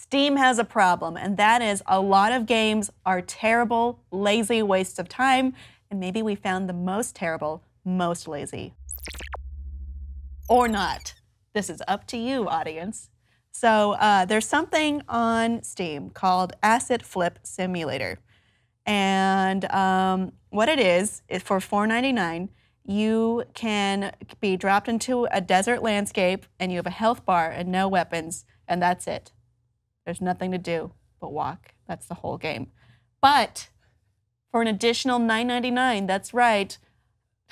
Steam has a problem, and that is a lot of games are terrible, lazy wastes of time, and maybe we found the most terrible, most lazy. Or not. This is up to you, audience. So there's something on Steam called Asset Flip Simulator. And what it is for $4.99, you can be dropped into a desert landscape and you have a health bar and no weapons, and that's it. There's nothing to do but walk. That's the whole game. But for an additional $9.99, that's right,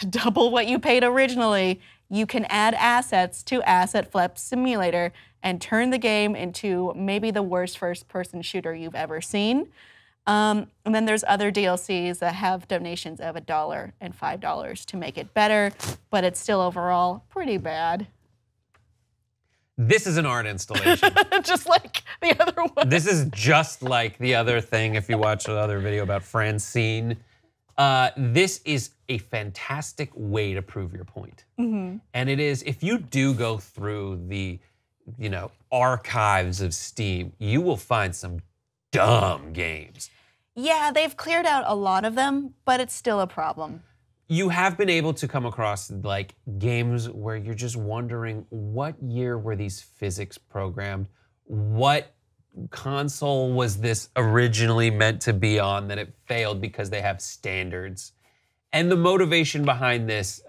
double what you paid originally, you can add assets to Asset Flip Simulator and turn the game into maybe the worst first-person shooter you've ever seen. And then there's other DLCs that have donations of $1 and $5 to make it better, but it's still overall pretty bad. This is an art installation. Just like the other one. This is just like the other thing, if you watch the other video about Francine. This is a fantastic way to prove your point. And it is, if you do go through the, archives of Steam, you will find some dumb games. Yeah, they've cleared out a lot of them, but it's still a problem. You have been able to come across like games where you're just wondering what year were these physics programmed? What console was this originally meant to be on that it failed because they have standards? And the motivation behind this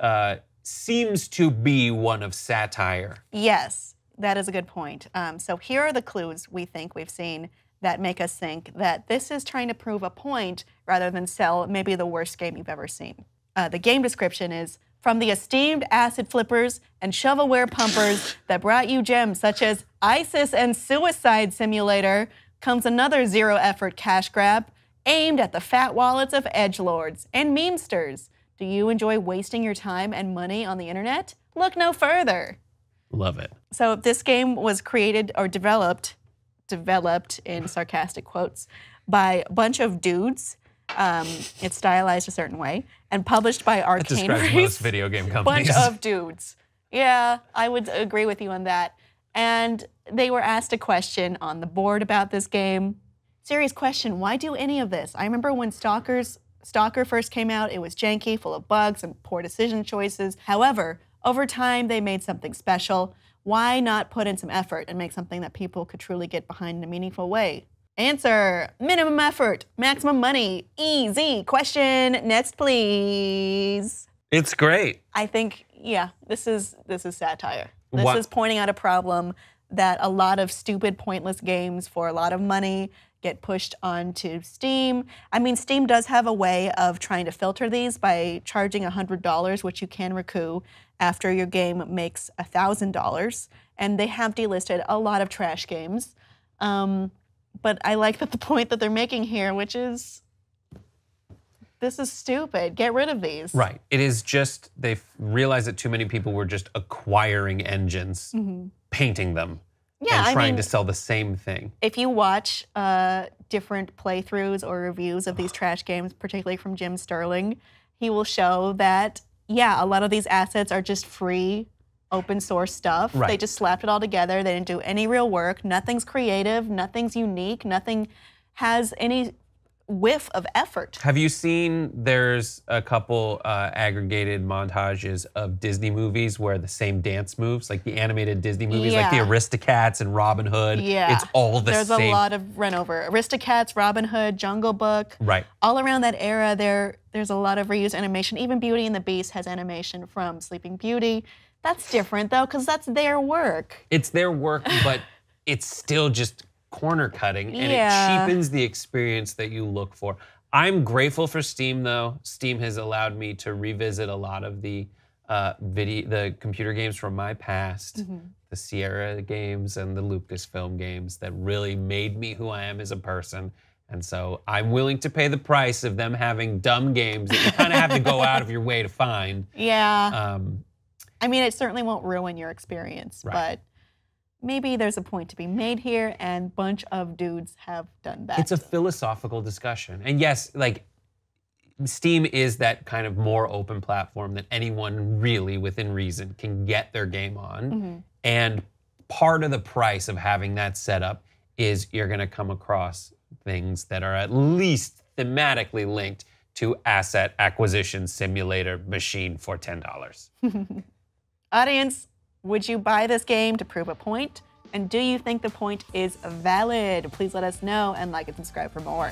seems to be one of satire. Yes, that is a good point. So here are the clues we think we've seen that make us think that this is trying to prove a point rather than sell maybe the worst game you've ever seen. The game description is, from the esteemed acid flippers and shovelware pumpers that brought you gems such as ISIS and Suicide Simulator, comes another zero-effort cash grab aimed at the fat wallets of edgelords and memesters. Do you enjoy wasting your time and money on the internet? Look no further. Love it. So this game was created or developed in sarcastic quotes, by a bunch of dudes. It's stylized a certain way, and published by Arcane. That describes most video game companies. Bunch of dudes. Yeah, I would agree with you on that. And they were asked a question on the board about this game. Serious question, why do any of this? I remember when Stalker first came out, it was janky, full of bugs and poor decision choices. However, over time, they made something special. Why not put in some effort and make something that people could truly get behind in a meaningful way? Answer, minimum effort, maximum money, easy. Question, next please. It's great. I think, yeah, this is satire. This is pointing out a problem that a lot of stupid, pointless games for a lot of money get pushed onto Steam. I mean, Steam does have a way of trying to filter these by charging $100, which you can recoup after your game makes $1,000. And they have delisted a lot of trash games. But I like that the point that they're making here, which is, this is stupid. Get rid of these. Right. It is just, they've realized that too many people were just acquiring engines, painting them, and trying to sell the same thing. If you watch different playthroughs or reviews of these trash games, particularly from Jim Sterling, he will show that, yeah, a lot of these assets are just free, open source stuff. Right. They just slapped it all together. They didn't do any real work. Nothing's creative. Nothing's unique. Nothing has any whiff of effort. Have you seen, there's a couple aggregated montages of Disney movies where the same dance moves, like the animated Disney movies, like the Aristocats and Robin Hood. Yeah. It's all the same. There's a lot of run over. Aristocats, Robin Hood, Jungle Book. Right. All around that era, there's a lot of reused animation. Even Beauty and the Beast has animation from Sleeping Beauty. That's different, though, because that's their work. It's their work, but it's still just corner cutting, and it cheapens the experience that you look for. I'm grateful for Steam, though. Steam has allowed me to revisit a lot of the the computer games from my past, the Sierra games and the Lucasfilm games that really made me who I am as a person. And so I'm willing to pay the price of them having dumb games that you kind of have to go out of your way to find. Yeah. I mean, it certainly won't ruin your experience, but maybe there's a point to be made here, and a bunch of dudes have done that. It's a philosophical discussion. And yes, like, Steam is that kind of more open platform that anyone really within reason can get their game on. And part of the price of having that set up is you're gonna come across things that are at least thematically linked to asset acquisition simulator machine for $10. Audience, would you buy this game to prove a point? And do you think the point is valid? Please let us know and like and subscribe for more.